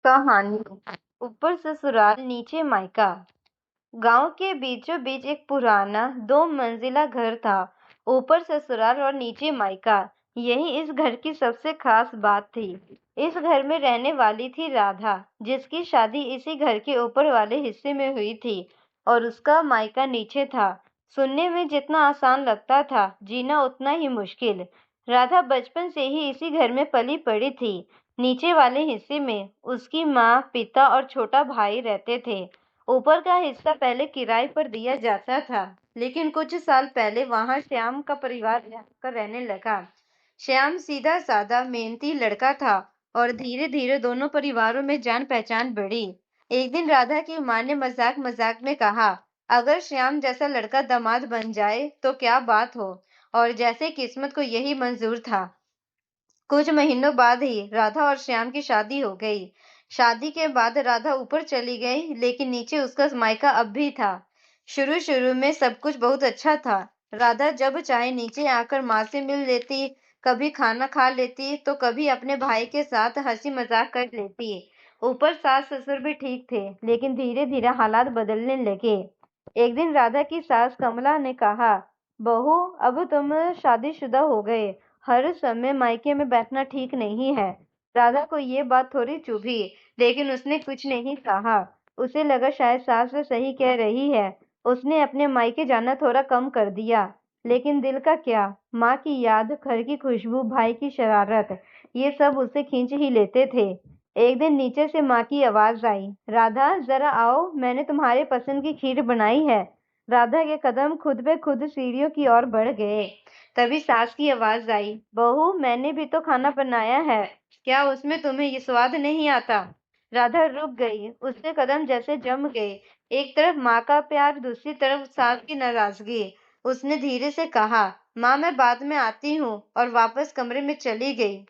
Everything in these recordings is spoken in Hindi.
कहानी। ऊपर ससुराल नीचे मायका। गांव के बीचों बीच एक पुराना 2 मंजिला घर था। ऊपर ससुराल और नीचे मायका, यही इस घर की सबसे खास बात थी। इस घर में रहने वाली थी राधा, जिसकी शादी इसी घर के ऊपर वाले हिस्से में हुई थी और उसका मायका नीचे था। सुनने में जितना आसान लगता था, जीना उतना ही मुश्किल। राधा बचपन से ही इसी घर में पली बड़ी थी। नीचे वाले हिस्से में उसकी माँ, पिता और छोटा भाई रहते थे। ऊपर का हिस्सा पहले किराए पर दिया जाता था, लेकिन कुछ साल पहले वहां श्याम का परिवार रहकर रहने लगा। श्याम सीधा साधा मेहनती लड़का था और धीरे धीरे दोनों परिवारों में जान पहचान बढ़ी। एक दिन राधा की माँ ने मजाक मजाक में कहा, अगर श्याम जैसा लड़का दामाद बन जाए तो क्या बात हो। और जैसे किस्मत को यही मंजूर था, कुछ महीनों बाद ही राधा और श्याम की शादी हो गई। शादी के बाद राधा ऊपर चली गई, लेकिन नीचे उसका मायका अब भी था। शुरू शुरू में सब कुछ बहुत अच्छा था। राधा जब चाहे नीचे आकर माँ से मिल लेती, कभी खाना खा लेती तो कभी अपने भाई के साथ हंसी मजाक कर लेती। ऊपर सास ससुर भी ठीक थे, लेकिन धीरे धीरे हालात बदलने लगे। एक दिन राधा की सास कमला ने कहा, बहू, अब तुम शादीशुदा हो गए, हर समय मायके में बैठना ठीक नहीं है। राधा को ये बात थोड़ी चुभी, लेकिन उसने कुछ नहीं कहा। उसे लगा शायद सास वे सही कह रही है। उसने अपने मायके जाना थोड़ा कम कर दिया। लेकिन दिल का क्या, माँ की याद, घर की खुशबू, भाई की शरारत, ये सब उसे खींच ही लेते थे। एक दिन नीचे से माँ की आवाज आई, राधा जरा आओ, मैंने तुम्हारे पसंद की खीर बनाई है। राधा के कदम खुद ब खुद सीढ़ियों की ओर बढ़ गए। तभी सास की आवाज आई, बहू, मैंने भी तो खाना बनाया है, क्या उसमें तुम्हें ये स्वाद नहीं आता। राधा रुक गई, उसके कदम जैसे जम गए। एक तरफ माँ का प्यार, दूसरी तरफ सास की नाराजगी। उसने धीरे से कहा, माँ, मैं बाद में आती हूँ, और वापस कमरे में चली गई।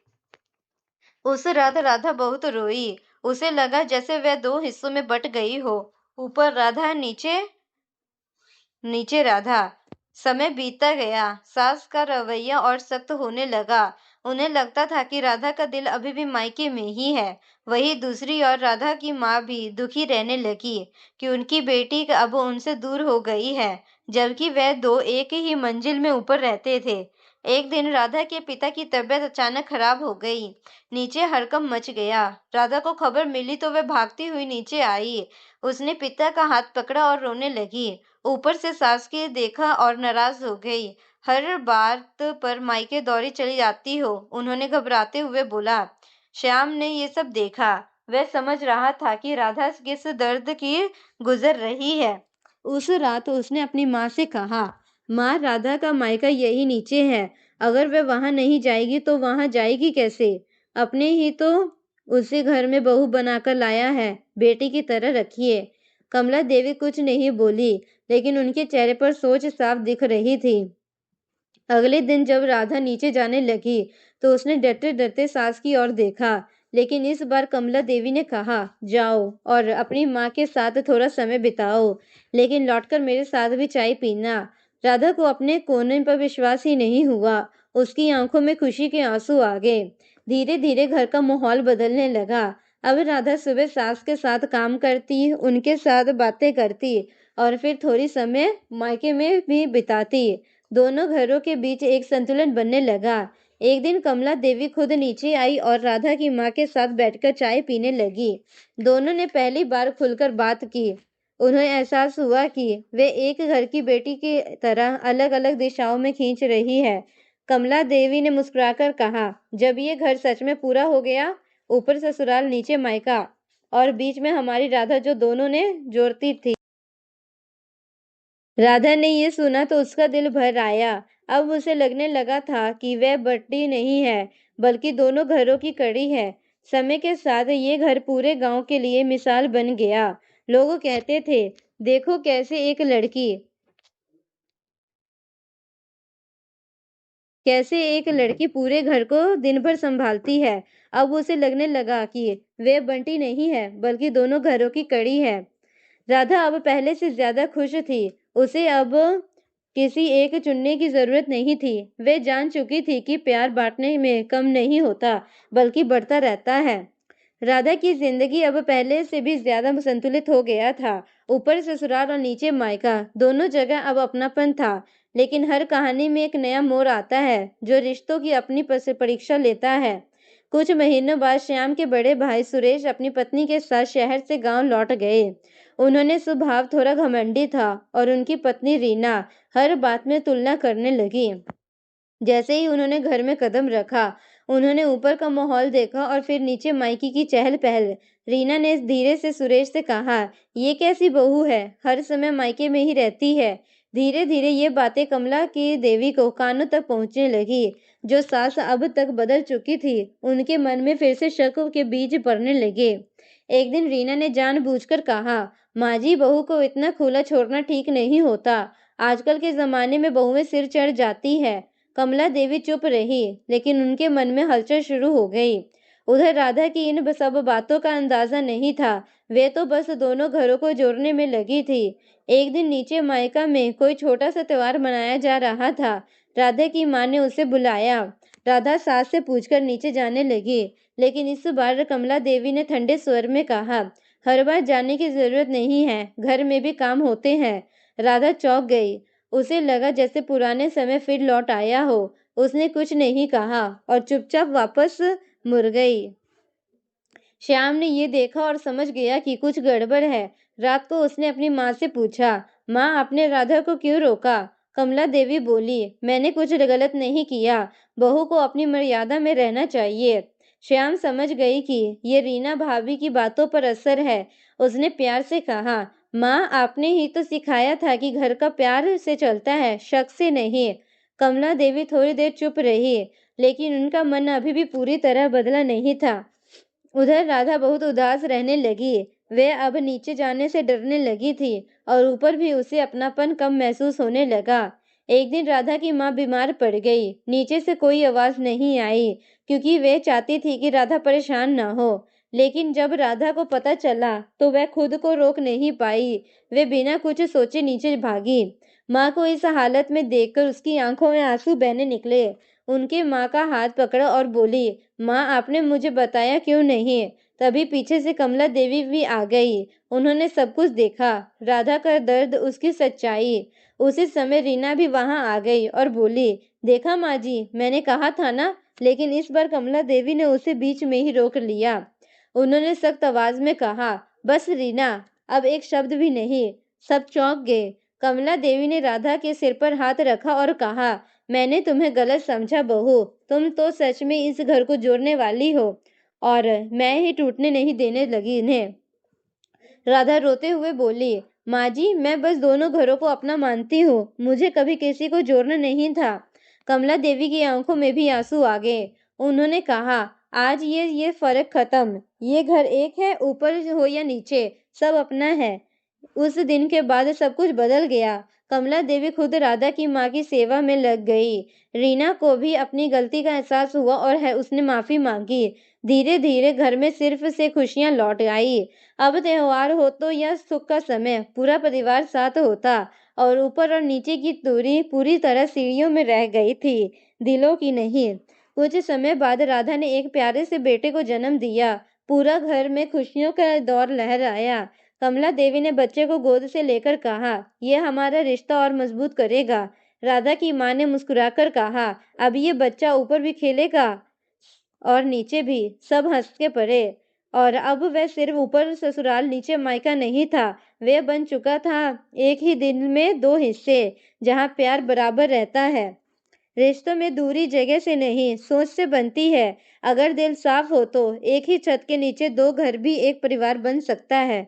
उस रात राधा बहुत रोई। उसे लगा जैसे वह 2 हिस्सों में बट गई हो। ऊपर राधा, नीचे नीचे राधा। समय बीतता गया, सास का रवैया और सख्त होने लगा। उन्हें लगता था कि राधा का दिल अभी भी मायके में ही है। वही दूसरी ओर राधा की माँ भी दुखी रहने लगी कि उनकी बेटी अब उनसे दूर हो गई है, जबकि वह दो एक ही मंजिल में ऊपर रहते थे। एक दिन राधा के पिता की तबीयत अचानक खराब हो गई। नीचे हड़कंप मच गया। राधा को खबर मिली तो वह भागती हुई नीचे आई। उसने पिता का हाथ पकड़ा और रोने लगी। ऊपर से सास की देखा और नाराज हो गई। हर बात पर मायके दौड़ी चली जाती हो, उन्होंने घबराते हुए बोला। श्याम ने ये सब देखा। वह समझ रहा था कि राधा किस दर्द की गुजर रही है। उस रात उसने अपनी माँ से कहा, माँ, राधा का मायका यही नीचे है। अगर वह वहां नहीं जाएगी तो वहां जाएगी कैसे। अपने ही तो उसे घर में बहू बनाकर लाया है, बेटी की तरह रखिए। कमला देवी कुछ नहीं बोली, लेकिन उनके चेहरे पर सोच साफ दिख रही थी। अगले दिन जब राधा नीचे जाने लगी तो उसने डरते डरते सास की ओर देखा, लेकिन इस बार कमला देवी ने कहा, जाओ और अपनी माँ के साथ थोड़ा समय बिताओ, लेकिन लौटकर मेरे साथ भी चाय पीना। राधा को अपने कोने पर विश्वास ही नहीं हुआ। उसकी आंखों में खुशी के आंसू आ गए। धीरे धीरे घर का माहौल बदलने लगा। अब राधा सुबह सास के साथ काम करती, उनके साथ बातें करती और फिर थोड़ी समय मायके में भी बिताती। दोनों घरों के बीच एक संतुलन बनने लगा। एक दिन कमला देवी खुद नीचे आई और राधा की माँ के साथ बैठकर चाय पीने लगी। दोनों ने पहली बार खुलकर बात की। उन्हें एहसास हुआ कि वे एक घर की बेटी की तरह अलग अलग दिशाओं में खींच रही है। कमला देवी ने मुस्कुराकर कहा, जब ये घर सच में पूरा हो गया, ऊपर ससुराल नीचे मायका और बीच में हमारी राधा, जो दोनों ने जोड़ती थी। राधा ने ये सुना तो उसका दिल भर आया। अब उसे लगने लगा था कि वह बट्टी नहीं है, बल्कि दोनों घरों की कड़ी है। समय के साथ ये घर पूरे गांव के लिए मिसाल बन गया। लोग कहते थे, देखो कैसे एक लड़की पूरे घर को दिन भर संभालती है। अब उसे लगने लगा कि वह बंटी नहीं है, बल्कि दोनों घरों की कड़ी है। राधा अब पहले से ज्यादा खुश थी। उसे अब किसी एक चुनने की जरूरत नहीं थी। वे जान चुकी थी कि प्यार बांटने में कम नहीं होता, बल्कि बढ़ता रहता है। राधा की जिंदगी अब पहले से भी ज्यादा संतुलित हो गया था। ऊपर ससुराल और नीचे मायका, दोनों जगह अब अपनापन था। लेकिन हर कहानी में एक नया मोड़ आता है जो रिश्तों की अपनी परीक्षा लेता है। कुछ महीनों बाद श्याम के बड़े भाई सुरेश अपनी पत्नी के साथ शहर से गांव लौट गए। उन्होंने स्वभाव थोड़ा घमंडी था और उनकी पत्नी रीना हर बात में तुलना करने लगी। जैसे ही उन्होंने घर में कदम रखा, उन्होंने ऊपर का माहौल देखा और फिर नीचे मायके की चहल पहल। रीना ने धीरे से सुरेश से कहा, ये कैसी बहू है, हर समय मायके में ही रहती है। धीरे धीरे ये बातें कमला की देवी को कानों तक पहुंचने लगी। जो सास अब तक बदल चुकी थी, उनके मन में फिर से शक के बीज पड़ने लगे। एक दिन रीना ने जानबूझकर कहा, माँ जी, बहू को इतना खुला छोड़ना ठीक नहीं होता। आजकल के जमाने में बहुएं सिर चढ़ जाती है। कमला देवी चुप रही, लेकिन उनके मन में हलचल शुरू हो गई। उधर राधा की इन सब बातों का अंदाजा नहीं था। वे तो बस दोनों घरों को जोड़ने में लगी थी। एक दिन नीचे मायका में कोई छोटा सा त्योहार मनाया जा रहा था। राधा की माँ ने उसे बुलाया। राधा सास से पूछकर नीचे जाने लगी, लेकिन इस बार कमला देवी ने ठंडे स्वर में कहा, हर बार जाने की जरूरत नहीं है, घर में भी काम होते हैं। राधा चौंक गई। उसे लगा जैसे पुराने समय फिर लौट आया हो। उसने कुछ नहीं कहा और चुपचाप वापस मुड़ गई। श्याम ने ये देखा और समझ गया कि कुछ गड़बड़ है। रात को उसने अपनी माँ से पूछा, माँ, आपने राधा को क्यों रोका? कमला देवी बोली, मैंने कुछ गलत नहीं किया। बहू को अपनी मर्यादा में रहना चाहिए। श्याम समझ गई कि ये रीना भाभी की बातों पर असर है। उसने प्यार से कहा, माँ, आपने ही तो सिखाया था कि घर का प्यार से चलता है, शक से नहीं। कमला देवी थोड़ी देर चुप रही, लेकिन उनका मन अभी भी पूरी तरह बदला नहीं था। उधर राधा बहुत उदास रहने लगी। वे अब नीचे जाने से डरने लगी थी और ऊपर भी उसे अपनापन कम महसूस होने लगा। एक दिन राधा की माँ बीमार पड़ गई। नीचे से कोई आवाज नहीं आई, क्योंकि वे चाहती थी कि राधा परेशान न हो। लेकिन जब राधा को पता चला तो वह खुद को रोक नहीं पाई। वे बिना कुछ सोचे नीचे भागी। माँ को इस हालत में देखकर उसकी आंखों में आंसू बहने निकले। उनके माँ का हाथ पकड़ा और बोली, माँ, आपने मुझे बताया क्यों नहीं? तभी पीछे से कमला देवी भी आ गई। उन्होंने सब कुछ देखा, राधा का दर्द, उसकी सच्चाई। उसी समय रीना भी वहां आ गई और बोली, देखा माँ जी, मैंने कहा था ना। लेकिन इस बार कमला देवी ने उसे बीच में ही रोक लिया। उन्होंने सख्त आवाज में कहा, बस रीना, अब एक शब्द भी नहीं। सब चौंक गए। कमला देवी ने राधा के सिर पर हाथ रखा और कहा, मैंने तुम्हें गलत समझा बहू। तुम तो सच में इस घर को जोड़ने वाली हो और मैं ही टूटने नहीं देने लगी इन्हें। राधा रोते हुए बोली, माँ जी, मैं बस दोनों घरों को अपना मानती हूँ, मुझे कभी किसी को जोड़ना नहीं था। कमला देवी की आंखों में भी आंसू आ गए। उन्होंने कहा, आज ये फर्क खत्म। ये घर एक है, ऊपर हो या नीचे, सब अपना है। उस दिन के बाद सब कुछ बदल गया। कमला देवी खुद राधा की माँ की सेवा में लग गई। रीना को भी अपनी गलती का एहसास हुआ और उसने माफी मांगी। धीरे धीरे घर में सिर्फ से खुशियां लौट आई। अब त्योहार हो तो या सुख का समय, पूरा परिवार साथ होता और ऊपर और नीचे की दूरी पूरी तरह सीढ़ियों में रह गई थी, दिलों की नहीं। कुछ समय बाद राधा ने एक प्यारे से बेटे को जन्म दिया। पूरा घर में खुशियों का दौर लहराया। कमला देवी ने बच्चे को गोद से लेकर कहा, यह हमारा रिश्ता और मजबूत करेगा। राधा की माँ ने मुस्कुराकर कहा, अब ये बच्चा ऊपर भी खेलेगा और नीचे भी। सब हंस के पड़े। और अब वह सिर्फ ऊपर ससुराल नीचे मायका नहीं था, वह बन चुका था एक ही दिन में दो हिस्से, जहाँ प्यार बराबर रहता है। रिश्तों में दूरी जगह से नहीं, सोच से बनती है। अगर दिल साफ हो तो एक ही छत के नीचे दो घर भी एक परिवार बन सकता है।